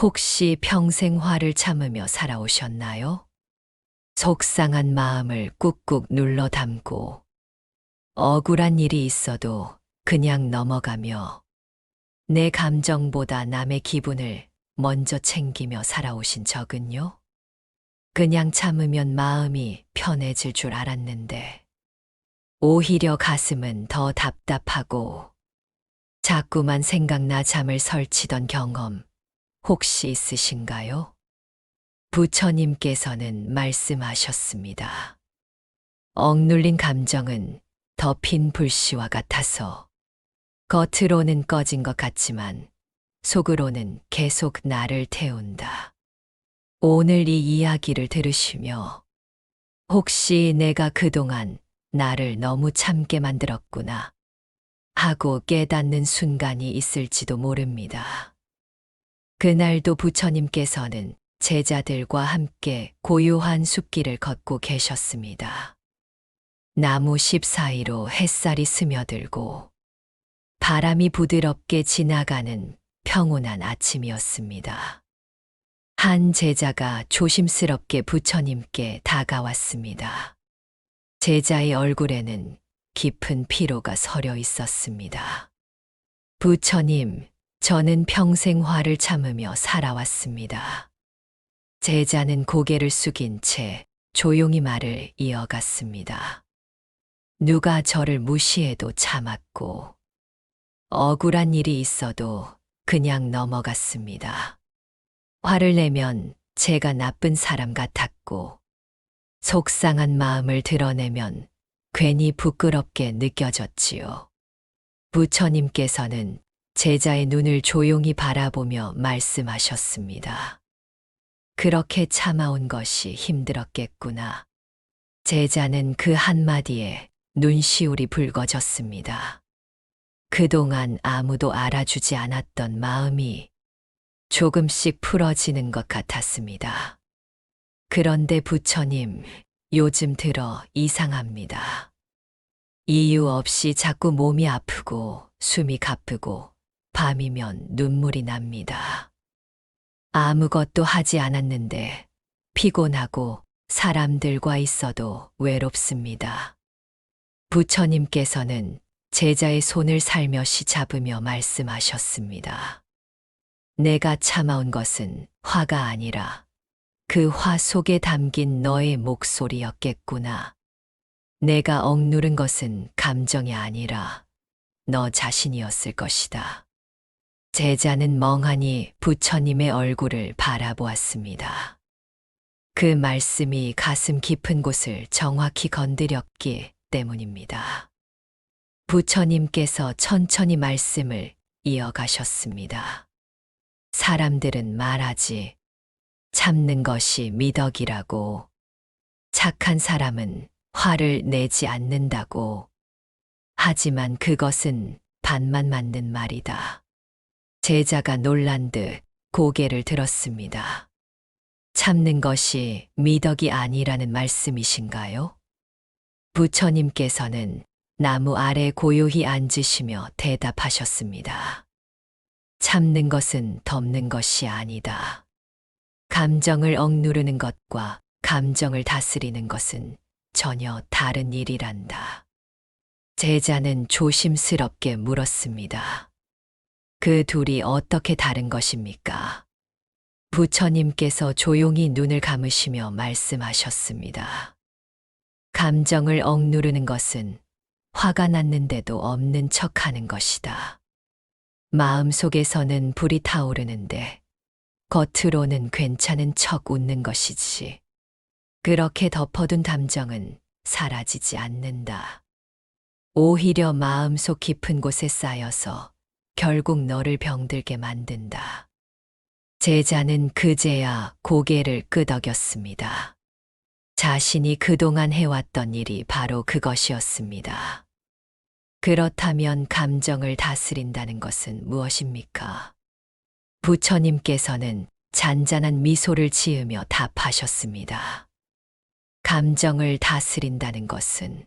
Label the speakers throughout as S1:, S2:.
S1: 혹시 평생 화를 참으며 살아오셨나요? 속상한 마음을 꾹꾹 눌러 담고 억울한 일이 있어도 그냥 넘어가며 내 감정보다 남의 기분을 먼저 챙기며 살아오신 적은요? 그냥 참으면 마음이 편해질 줄 알았는데 오히려 가슴은 더 답답하고 자꾸만 생각나 잠을 설치던 경험 혹시 있으신가요? 부처님께서는 말씀하셨습니다. 억눌린 감정은 덮인 불씨와 같아서 겉으로는 꺼진 것 같지만 속으로는 계속 나를 태운다. 오늘 이 이야기를 들으시며 혹시 내가 그동안 나를 너무 참게 만들었구나 하고 깨닫는 순간이 있을지도 모릅니다. 그날도 부처님께서는 제자들과 함께 고요한 숲길을 걷고 계셨습니다. 나무 십 사이로 햇살이 스며들고 바람이 부드럽게 지나가는 평온한 아침이었습니다. 한 제자가 조심스럽게 부처님께 다가왔습니다. 제자의 얼굴에는 깊은 피로가 서려 있었습니다. 부처님, 저는 평생 화를 참으며 살아왔습니다. 제자는 고개를 숙인 채 조용히 말을 이어갔습니다. 누가 저를 무시해도 참았고, 억울한 일이 있어도 그냥 넘어갔습니다. 화를 내면 제가 나쁜 사람 같았고, 속상한 마음을 드러내면 괜히 부끄럽게 느껴졌지요. 부처님께서는 제자의 눈을 조용히 바라보며 말씀하셨습니다. 그렇게 참아온 것이 힘들었겠구나. 제자는 그 한마디에 눈시울이 붉어졌습니다. 그동안 아무도 알아주지 않았던 마음이 조금씩 풀어지는 것 같았습니다. 그런데 부처님, 요즘 들어 이상합니다. 이유 없이 자꾸 몸이 아프고 숨이 가쁘고 밤이면 눈물이 납니다. 아무것도 하지 않았는데 피곤하고 사람들과 있어도 외롭습니다. 부처님께서는 제자의 손을 살며시 잡으며 말씀하셨습니다. 내가 참아온 것은 화가 아니라 그 화 속에 담긴 너의 목소리였겠구나. 내가 억누른 것은 감정이 아니라 너 자신이었을 것이다. 제자는 멍하니 부처님의 얼굴을 바라보았습니다. 그 말씀이 가슴 깊은 곳을 정확히 건드렸기 때문입니다. 부처님께서 천천히 말씀을 이어가셨습니다. 사람들은 말하지, 참는 것이 미덕이라고, 착한 사람은 화를 내지 않는다고. 하지만 그것은 반만 맞는 말이다. 제자가 놀란 듯 고개를 들었습니다. 참는 것이 미덕이 아니라는 말씀이신가요? 부처님께서는 나무 아래 고요히 앉으시며 대답하셨습니다. 참는 것은 덮는 것이 아니다. 감정을 억누르는 것과 감정을 다스리는 것은 전혀 다른 일이란다. 제자는 조심스럽게 물었습니다. 그 둘이 어떻게 다른 것입니까? 부처님께서 조용히 눈을 감으시며 말씀하셨습니다. 감정을 억누르는 것은 화가 났는데도 없는 척하는 것이다. 마음속에서는 불이 타오르는데 겉으로는 괜찮은 척 웃는 것이지. 그렇게 덮어둔 감정은 사라지지 않는다. 오히려 마음속 깊은 곳에 쌓여서 결국 너를 병들게 만든다. 제자는 그제야 고개를 끄덕였습니다. 자신이 그동안 해왔던 일이 바로 그것이었습니다. 그렇다면 감정을 다스린다는 것은 무엇입니까? 부처님께서는 잔잔한 미소를 지으며 답하셨습니다. 감정을 다스린다는 것은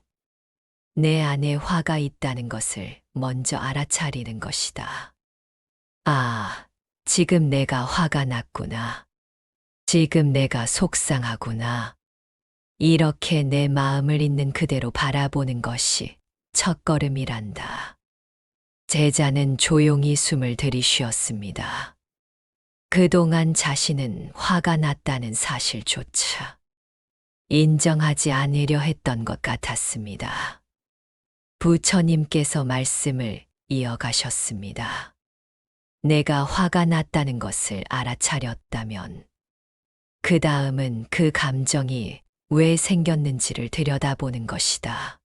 S1: 내 안에 화가 있다는 것을 먼저 알아차리는 것이다. 아, 지금 내가 화가 났구나. 지금 내가 속상하구나. 이렇게 내 마음을 있는 그대로 바라보는 것이 첫걸음이란다. 제자는 조용히 숨을 들이쉬었습니다. 그동안 자신은 화가 났다는 사실조차 인정하지 않으려 했던 것 같았습니다. 부처님께서 말씀을 이어가셨습니다. 내가 화가 났다는 것을 알아차렸다면 그 다음은 그 감정이 왜 생겼는지를 들여다보는 것이다.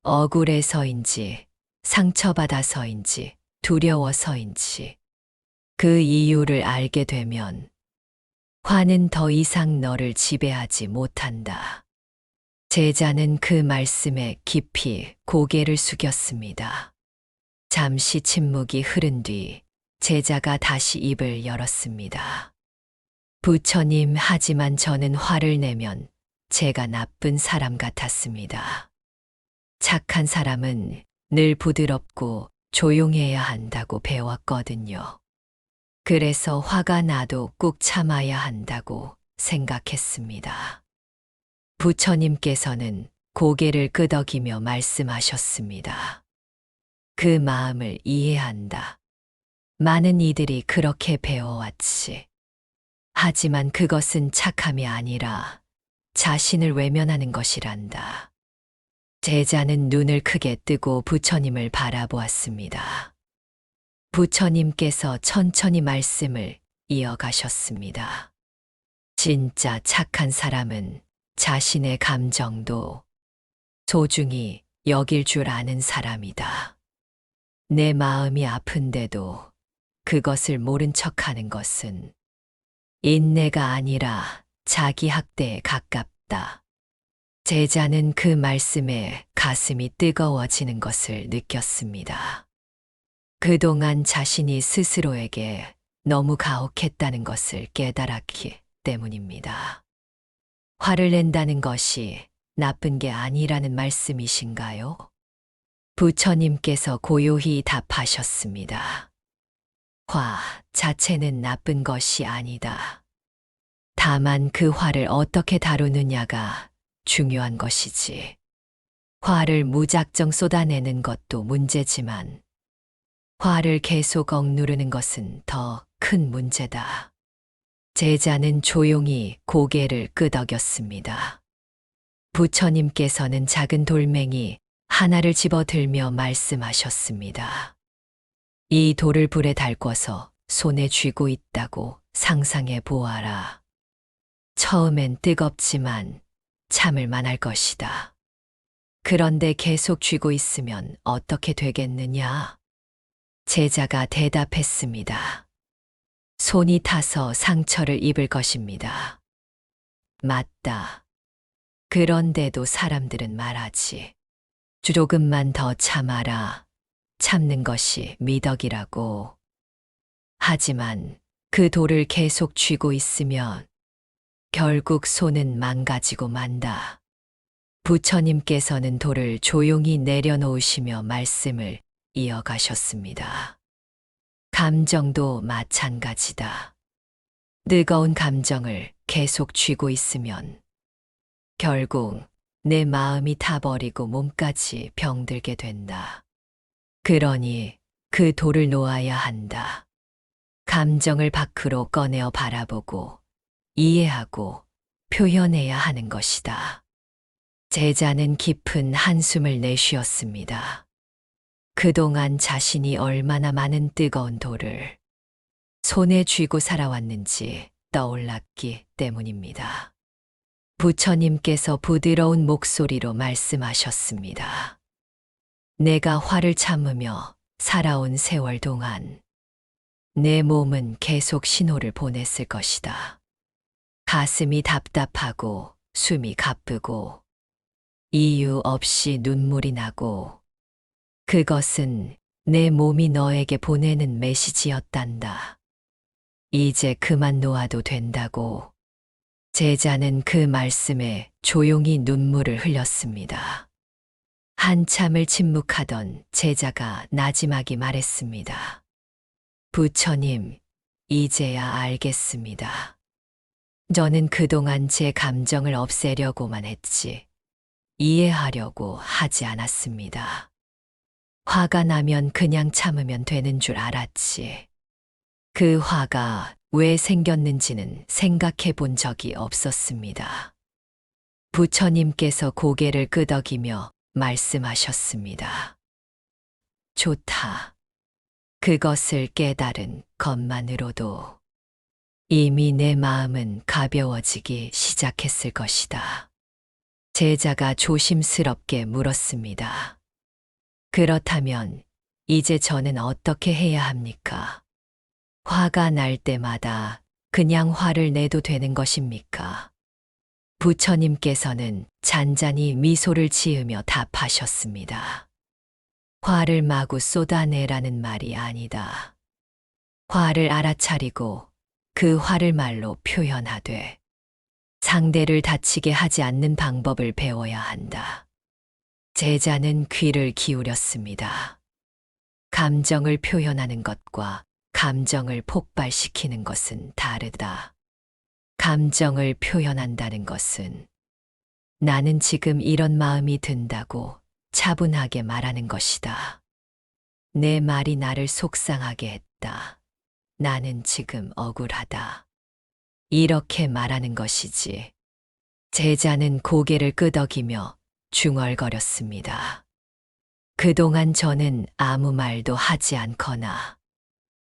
S1: 억울해서인지, 상처받아서인지, 두려워서인지 그 이유를 알게 되면 화는 더 이상 너를 지배하지 못한다. 제자는 그 말씀에 깊이 고개를 숙였습니다. 잠시 침묵이 흐른 뒤 제자가 다시 입을 열었습니다. 부처님, 하지만 저는 화를 내면 제가 나쁜 사람 같았습니다. 착한 사람은 늘 부드럽고 조용해야 한다고 배웠거든요. 그래서 화가 나도 꾹 참아야 한다고 생각했습니다. 부처님께서는 고개를 끄덕이며 말씀하셨습니다. 그 마음을 이해한다. 많은 이들이 그렇게 배워왔지. 하지만 그것은 착함이 아니라 자신을 외면하는 것이란다. 제자는 눈을 크게 뜨고 부처님을 바라보았습니다. 부처님께서 천천히 말씀을 이어가셨습니다. 진짜 착한 사람은 자신의 감정도 소중히 여길 줄 아는 사람이다. 내 마음이 아픈데도 그것을 모른 척하는 것은 인내가 아니라 자기 학대에 가깝다. 제자는 그 말씀에 가슴이 뜨거워지는 것을 느꼈습니다. 그동안 자신이 스스로에게 너무 가혹했다는 것을 깨달았기 때문입니다. 화를 낸다는 것이 나쁜 게 아니라는 말씀이신가요? 부처님께서 고요히 답하셨습니다. 화 자체는 나쁜 것이 아니다. 다만 그 화를 어떻게 다루느냐가 중요한 것이지. 화를 무작정 쏟아내는 것도 문제지만 화를 계속 억누르는 것은 더 큰 문제다. 제자는 조용히 고개를 끄덕였습니다. 부처님께서는 작은 돌멩이 하나를 집어들며 말씀하셨습니다. 이 돌을 불에 달궈서 손에 쥐고 있다고 상상해 보아라. 처음엔 뜨겁지만 참을 만할 것이다. 그런데 계속 쥐고 있으면 어떻게 되겠느냐? 제자가 대답했습니다. 손이 타서 상처를 입을 것입니다. 맞다. 그런데도 사람들은 말하지. 조금만 더 참아라. 참는 것이 미덕이라고. 하지만 그 돌을 계속 쥐고 있으면 결국 손은 망가지고 만다. 부처님께서는 돌을 조용히 내려놓으시며 말씀을 이어가셨습니다. 감정도 마찬가지다. 뜨거운 감정을 계속 쥐고 있으면 결국 내 마음이 타버리고 몸까지 병들게 된다. 그러니 그 돌을 놓아야 한다. 감정을 밖으로 꺼내어 바라보고 이해하고 표현해야 하는 것이다. 제자는 깊은 한숨을 내쉬었습니다. 그동안 자신이 얼마나 많은 뜨거운 돌을 손에 쥐고 살아왔는지 떠올랐기 때문입니다. 부처님께서 부드러운 목소리로 말씀하셨습니다. 내가 화를 참으며 살아온 세월 동안 내 몸은 계속 신호를 보냈을 것이다. 가슴이 답답하고 숨이 가쁘고 이유 없이 눈물이 나고 그것은 내 몸이 너에게 보내는 메시지였단다. 이제 그만 놓아도 된다고. 제자는 그 말씀에 조용히 눈물을 흘렸습니다. 한참을 침묵하던 제자가 나지막이 말했습니다. 부처님, 이제야 알겠습니다. 저는 그동안 제 감정을 없애려고만 했지, 이해하려고 하지 않았습니다. 화가 나면 그냥 참으면 되는 줄 알았지. 그 화가 왜 생겼는지는 생각해 본 적이 없었습니다. 부처님께서 고개를 끄덕이며 말씀하셨습니다. 좋다. 그것을 깨달은 것만으로도 이미 내 마음은 가벼워지기 시작했을 것이다. 제자가 조심스럽게 물었습니다. 그렇다면 이제 저는 어떻게 해야 합니까? 화가 날 때마다 그냥 화를 내도 되는 것입니까? 부처님께서는 잔잔히 미소를 지으며 답하셨습니다. 화를 마구 쏟아내라는 말이 아니다. 화를 알아차리고 그 화를 말로 표현하되 상대를 다치게 하지 않는 방법을 배워야 한다. 제자는 귀를 기울였습니다. 감정을 표현하는 것과 감정을 폭발시키는 것은 다르다. 감정을 표현한다는 것은 나는 지금 이런 마음이 든다고 차분하게 말하는 것이다. 내 말이 나를 속상하게 했다. 나는 지금 억울하다. 이렇게 말하는 것이지. 제자는 고개를 끄덕이며 중얼거렸습니다. 그동안 저는 아무 말도 하지 않거나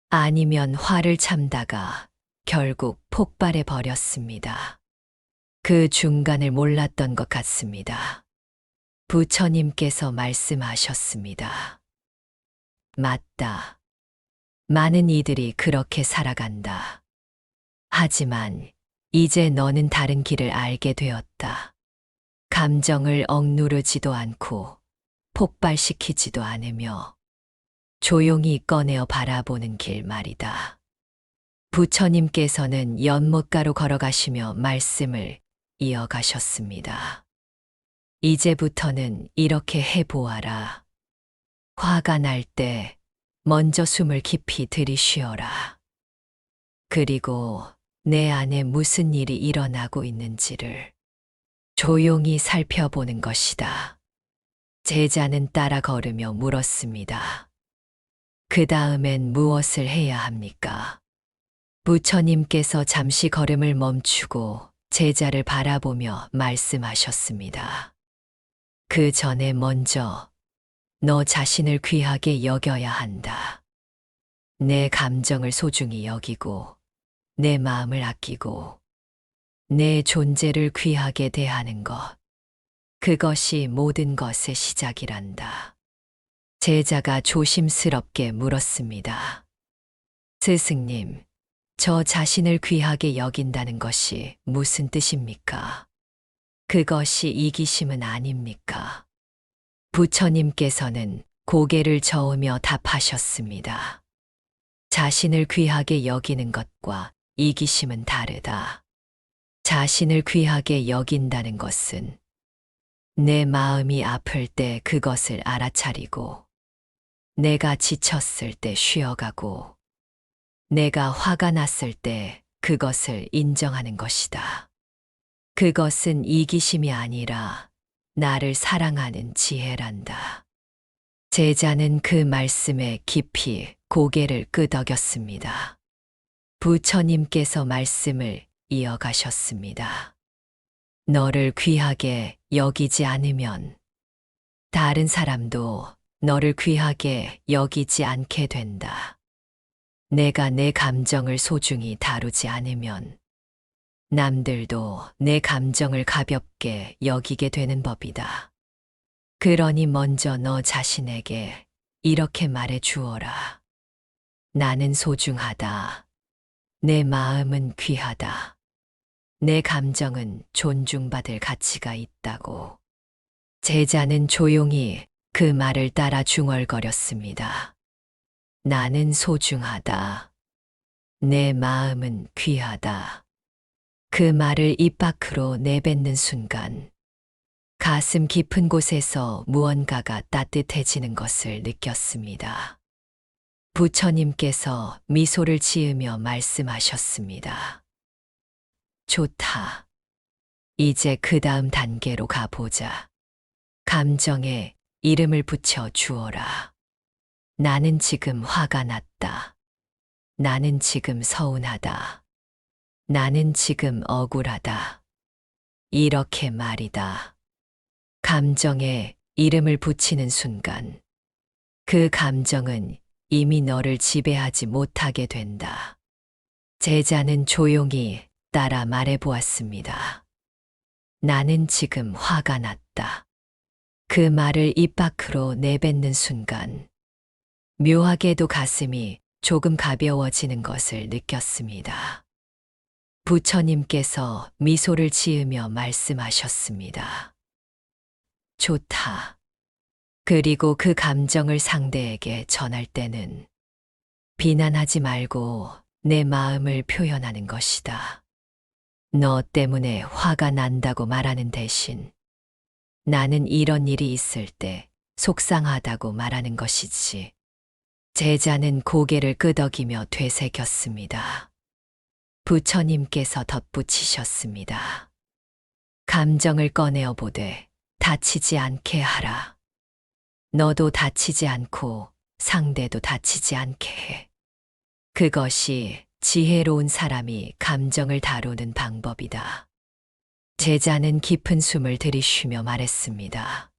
S1: 아니면 화를 참다가 결국 폭발해 버렸습니다. 그 중간을 몰랐던 것 같습니다. 부처님께서 말씀하셨습니다. 맞다. 많은 이들이 그렇게 살아간다. 하지만 이제 너는 다른 길을 알게 되었다. 감정을 억누르지도 않고 폭발시키지도 않으며 조용히 꺼내어 바라보는 길 말이다. 부처님께서는 연못가로 걸어가시며 말씀을 이어가셨습니다. 이제부터는 이렇게 해보아라. 화가 날 때 먼저 숨을 깊이 들이쉬어라. 그리고 내 안에 무슨 일이 일어나고 있는지를 조용히 살펴보는 것이다. 제자는 따라 걸으며 물었습니다. 그 다음엔 무엇을 해야 합니까? 부처님께서 잠시 걸음을 멈추고 제자를 바라보며 말씀하셨습니다. 그 전에 먼저 너 자신을 귀하게 여겨야 한다. 내 감정을 소중히 여기고 내 마음을 아끼고 내 존재를 귀하게 대하는 것. 그것이 모든 것의 시작이란다. 제자가 조심스럽게 물었습니다. 스승님, 저 자신을 귀하게 여긴다는 것이 무슨 뜻입니까? 그것이 이기심은 아닙니까? 부처님께서는 고개를 저으며 답하셨습니다. 자신을 귀하게 여기는 것과 이기심은 다르다. 자신을 귀하게 여긴다는 것은 내 마음이 아플 때 그것을 알아차리고, 내가 지쳤을 때 쉬어가고, 내가 화가 났을 때 그것을 인정하는 것이다. 그것은 이기심이 아니라 나를 사랑하는 지혜란다. 제자는 그 말씀에 깊이 고개를 끄덕였습니다. 부처님께서 말씀을 이어가셨습니다. 너를 귀하게 여기지 않으면 다른 사람도 너를 귀하게 여기지 않게 된다. 내가 내 감정을 소중히 다루지 않으면 남들도 내 감정을 가볍게 여기게 되는 법이다. 그러니 먼저 너 자신에게 이렇게 말해 주어라. 나는 소중하다. 내 마음은 귀하다. 내 감정은 존중받을 가치가 있다고. 제자는 조용히 그 말을 따라 중얼거렸습니다. 나는 소중하다. 내 마음은 귀하다. 그 말을 입 밖으로 내뱉는 순간 가슴 깊은 곳에서 무언가가 따뜻해지는 것을 느꼈습니다. 부처님께서 미소를 지으며 말씀하셨습니다. 좋다. 이제 그 다음 단계로 가보자. 감정에 이름을 붙여 주어라. 나는 지금 화가 났다. 나는 지금 서운하다. 나는 지금 억울하다. 이렇게 말이다. 감정에 이름을 붙이는 순간, 그 감정은 이미 너를 지배하지 못하게 된다. 제자는 조용히 따라 말해보았습니다. 나는 지금 화가 났다. 그 말을 입 밖으로 내뱉는 순간, 묘하게도 가슴이 조금 가벼워지는 것을 느꼈습니다. 부처님께서 미소를 지으며 말씀하셨습니다. 좋다. 그리고 그 감정을 상대에게 전할 때는 비난하지 말고 내 마음을 표현하는 것이다. 너 때문에 화가 난다고 말하는 대신 나는 이런 일이 있을 때 속상하다고 말하는 것이지. 제자는 고개를 끄덕이며 되새겼습니다. 부처님께서 덧붙이셨습니다. 감정을 꺼내어 보되 다치지 않게 하라. 너도 다치지 않고 상대도 다치지 않게 해. 그것이 지혜로운 사람이 감정을 다루는 방법이다. 제자는 깊은 숨을 들이쉬며 말했습니다.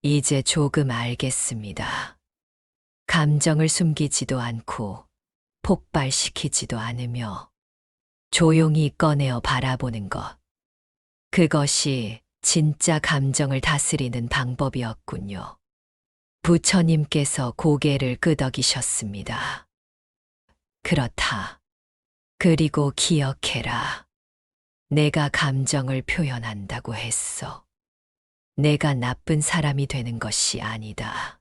S1: 이제 조금 알겠습니다. 감정을 숨기지도 않고 폭발시키지도 않으며 조용히 꺼내어 바라보는 것. 그것이 진짜 감정을 다스리는 방법이었군요. 부처님께서 고개를 끄덕이셨습니다. 그렇다. 그리고 기억해라. 내가 감정을 표현한다고 했어. 내가 나쁜 사람이 되는 것이 아니다.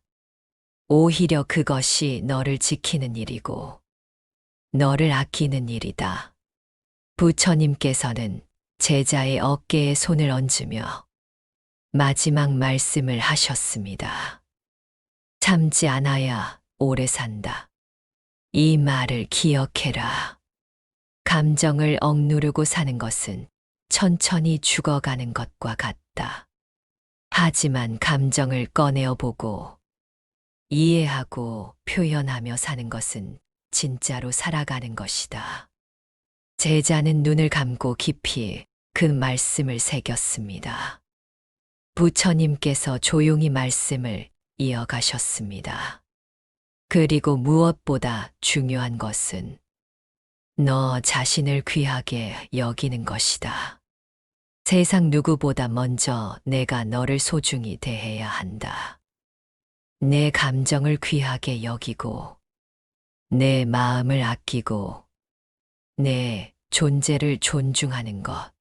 S1: 오히려 그것이 너를 지키는 일이고, 너를 아끼는 일이다. 부처님께서는 제자의 어깨에 손을 얹으며 마지막 말씀을 하셨습니다. 참지 않아야 오래 산다. 이 말을 기억해라. 감정을 억누르고 사는 것은 천천히 죽어가는 것과 같다. 하지만 감정을 꺼내어 보고 이해하고 표현하며 사는 것은 진짜로 살아가는 것이다. 제자는 눈을 감고 깊이 그 말씀을 새겼습니다. 부처님께서 조용히 말씀을 이어가셨습니다. 그리고 무엇보다 중요한 것은 너 자신을 귀하게 여기는 것이다. 세상 누구보다 먼저 내가 너를 소중히 대해야 한다. 내 감정을 귀하게 여기고, 내 마음을 아끼고, 내 존재를 존중하는 것.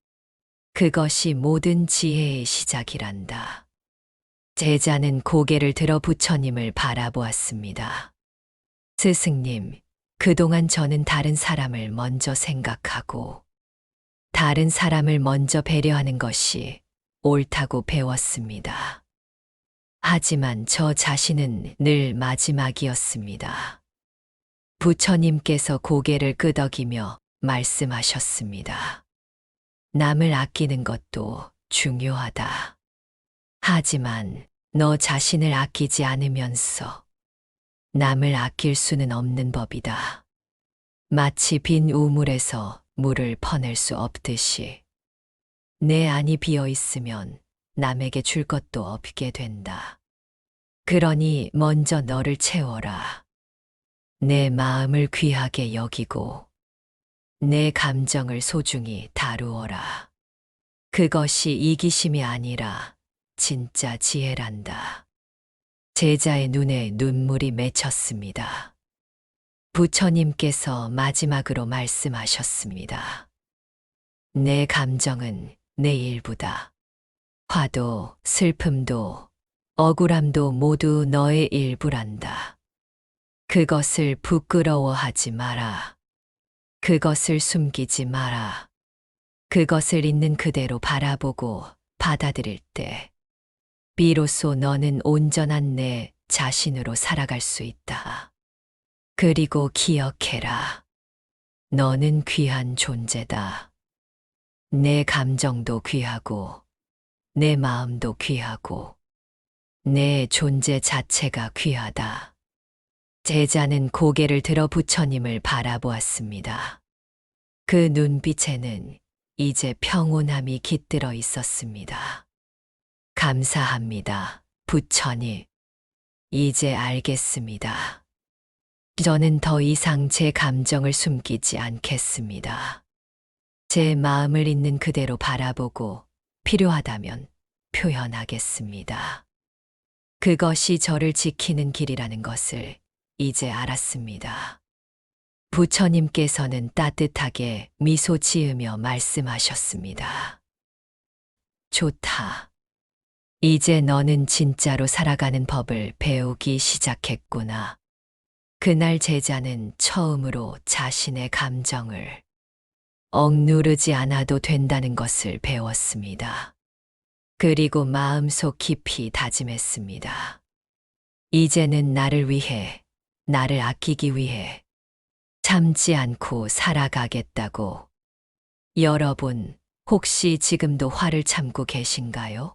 S1: 그것이 모든 지혜의 시작이란다. 제자는 고개를 들어 부처님을 바라보았습니다. 스승님, 그동안 저는 다른 사람을 먼저 생각하고, 다른 사람을 먼저 배려하는 것이 옳다고 배웠습니다. 하지만 저 자신은 늘 마지막이었습니다. 부처님께서 고개를 끄덕이며 말씀하셨습니다. 남을 아끼는 것도 중요하다. 하지만 너 자신을 아끼지 않으면서 남을 아낄 수는 없는 법이다. 마치 빈 우물에서 물을 퍼낼 수 없듯이 내 안이 비어 있으면 남에게 줄 것도 없게 된다. 그러니 먼저 너를 채워라. 내 마음을 귀하게 여기고 내 감정을 소중히 다루어라. 그것이 이기심이 아니라 진짜 지혜란다. 제자의 눈에 눈물이 맺혔습니다. 부처님께서 마지막으로 말씀하셨습니다. 내 감정은 내 일부다. 화도, 슬픔도, 억울함도 모두 너의 일부란다. 그것을 부끄러워하지 마라. 그것을 숨기지 마라. 그것을 있는 그대로 바라보고 받아들일 때, 비로소 너는 온전한 내 자신으로 살아갈 수 있다. 그리고 기억해라. 너는 귀한 존재다. 내 감정도 귀하고, 내 마음도 귀하고, 내 존재 자체가 귀하다. 제자는 고개를 들어 부처님을 바라보았습니다. 그 눈빛에는 이제 평온함이 깃들어 있었습니다. 감사합니다, 부처님. 이제 알겠습니다. 저는 더 이상 제 감정을 숨기지 않겠습니다. 제 마음을 있는 그대로 바라보고 필요하다면 표현하겠습니다. 그것이 저를 지키는 길이라는 것을 이제 알았습니다. 부처님께서는 따뜻하게 미소 지으며 말씀하셨습니다. 좋다. 이제 너는 진짜로 살아가는 법을 배우기 시작했구나. 그날 제자는 처음으로 자신의 감정을 억누르지 않아도 된다는 것을 배웠습니다. 그리고 마음속 깊이 다짐했습니다. 이제는 나를 위해, 나를 아끼기 위해 참지 않고 살아가겠다고. 여러분, 혹시 지금도 화를 참고 계신가요?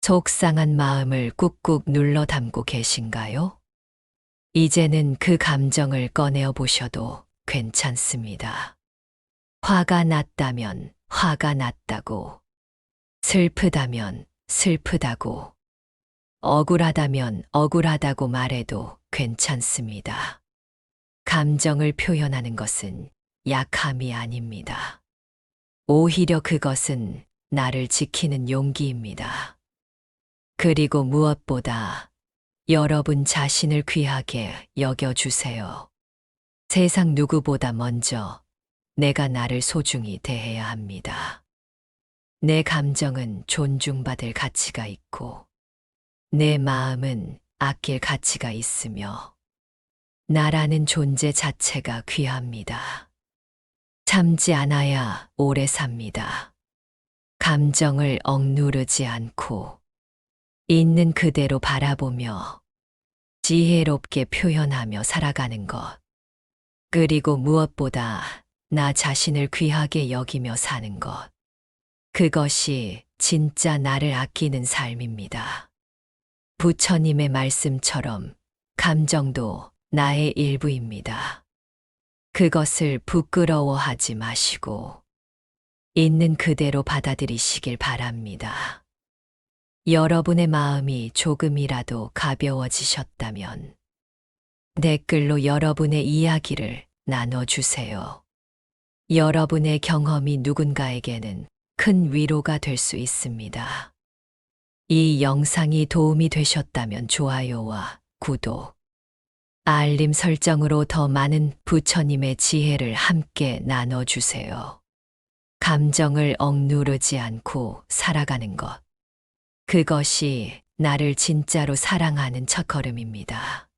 S1: 속상한 마음을 꾹꾹 눌러 담고 계신가요? 이제는 그 감정을 꺼내어 보셔도 괜찮습니다. 화가 났다면 화가 났다고, 슬프다면 슬프다고, 억울하다면 억울하다고 말해도 괜찮습니다. 감정을 표현하는 것은 약함이 아닙니다. 오히려 그것은 나를 지키는 용기입니다. 그리고 무엇보다 여러분 자신을 귀하게 여겨주세요. 세상 누구보다 먼저 내가 나를 소중히 대해야 합니다. 내 감정은 존중받을 가치가 있고, 내 마음은 아낄 가치가 있으며, 나라는 존재 자체가 귀합니다. 참지 않아야 오래 삽니다. 감정을 억누르지 않고, 있는 그대로 바라보며 지혜롭게 표현하며 살아가는 것. 그리고 무엇보다 나 자신을 귀하게 여기며 사는 것. 그것이 진짜 나를 아끼는 삶입니다. 부처님의 말씀처럼 감정도 나의 일부입니다. 그것을 부끄러워하지 마시고 있는 그대로 받아들이시길 바랍니다. 여러분의 마음이 조금이라도 가벼워지셨다면 댓글로 여러분의 이야기를 나눠주세요. 여러분의 경험이 누군가에게는 큰 위로가 될 수 있습니다. 이 영상이 도움이 되셨다면 좋아요와 구독, 알림 설정으로 더 많은 부처님의 지혜를 함께 나눠주세요. 감정을 억누르지 않고 살아가는 것. 그것이 나를 진짜로 사랑하는 첫걸음입니다.